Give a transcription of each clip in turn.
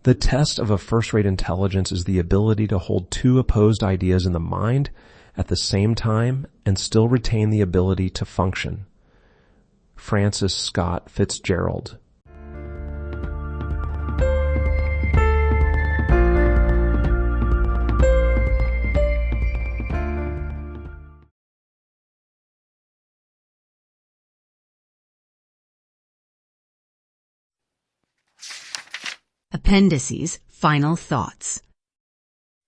The test of a first-rate intelligence is the ability to hold two opposed ideas in the mind at the same time and still retain the ability to function. Francis Scott Fitzgerald. Appendices, Final Thoughts.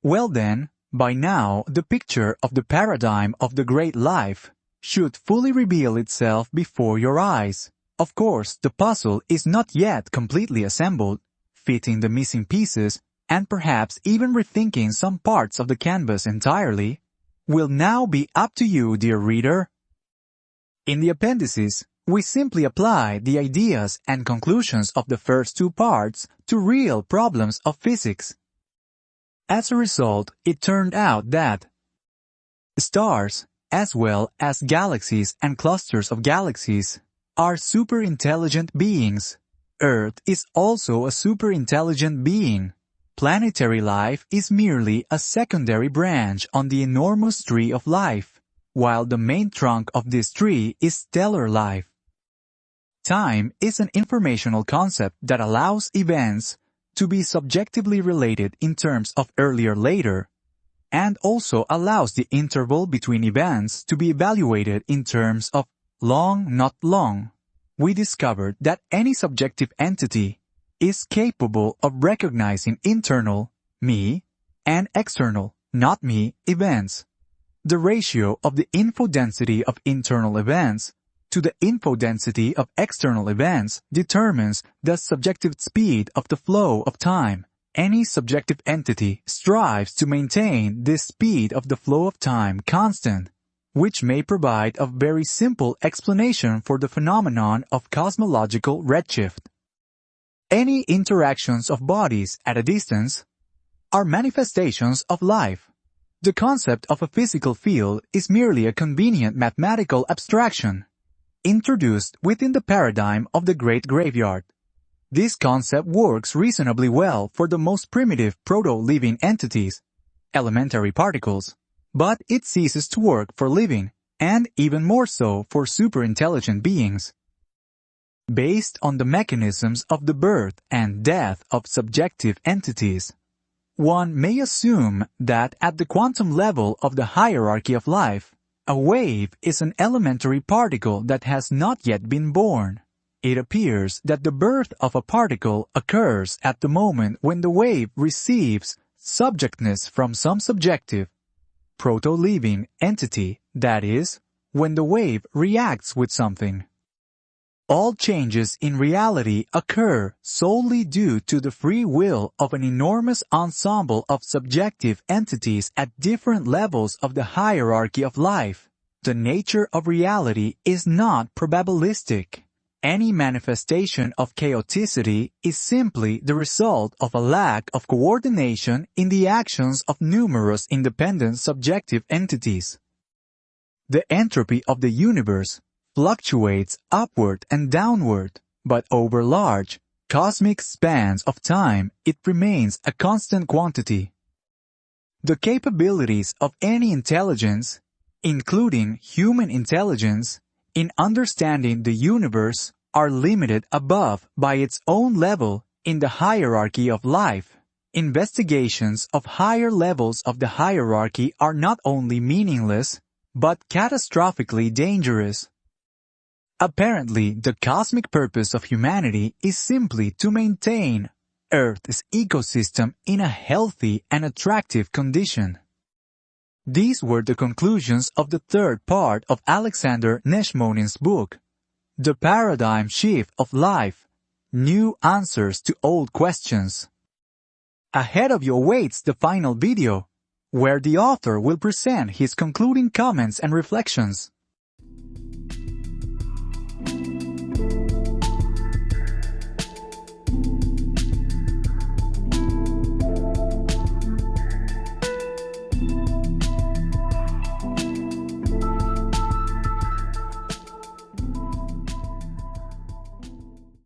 Well then, by now the picture of the paradigm of the great life should fully reveal itself before your eyes. Of course, the puzzle is not yet completely assembled, fitting the missing pieces, and perhaps even rethinking some parts of the canvas entirely, will now be up to you, dear reader. In the appendices, we simply apply the ideas and conclusions of the first two parts to real problems of physics. As a result, it turned out that stars, as well as galaxies and clusters of galaxies, are super-intelligent beings. Earth is also a super-intelligent being. Planetary life is merely a secondary branch on the enormous tree of life, while the main trunk of this tree is stellar life. Time is an informational concept that allows events to be subjectively related in terms of earlier-later, and also allows the interval between events to be evaluated in terms of long, not long. We discovered that any subjective entity is capable of recognizing internal, me, and external, not me, events. The ratio of the info density of internal events to the info density of external events determines the subjective speed of the flow of time. Any subjective entity strives to maintain this speed of the flow of time constant, which may provide a very simple explanation for the phenomenon of cosmological redshift. Any interactions of bodies at a distance are manifestations of life. The concept of a physical field is merely a convenient mathematical abstraction, introduced within the paradigm of the Great Graveyard. This concept works reasonably well for the most primitive proto-living entities, elementary particles, but it ceases to work for living, and even more so for super-intelligent beings. Based on the mechanisms of the birth and death of subjective entities, one may assume that at the quantum level of the hierarchy of life, a wave is an elementary particle that has not yet been born. It appears that the birth of a particle occurs at the moment when the wave receives subjectness from some subjective, proto-living entity, that is, when the wave reacts with something. All changes in reality occur solely due to the free will of an enormous ensemble of subjective entities at different levels of the hierarchy of life. The nature of reality is not probabilistic. Any manifestation of chaoticity is simply the result of a lack of coordination in the actions of numerous independent subjective entities. The entropy of the universe fluctuates upward and downward, but over large, cosmic spans of time it remains a constant quantity. The capabilities of any intelligence, including human intelligence, in understanding the universe are limited above by its own level in the hierarchy of life. Investigations of higher levels of the hierarchy are not only meaningless, but catastrophically dangerous. Apparently, the cosmic purpose of humanity is simply to maintain Earth's ecosystem in a healthy and attractive condition. These were the conclusions of the third part of Alexander Neshmonin's book, The Paradigm Shift of Life, New Answers to Old Questions. Ahead of you awaits the final video, where the author will present his concluding comments and reflections.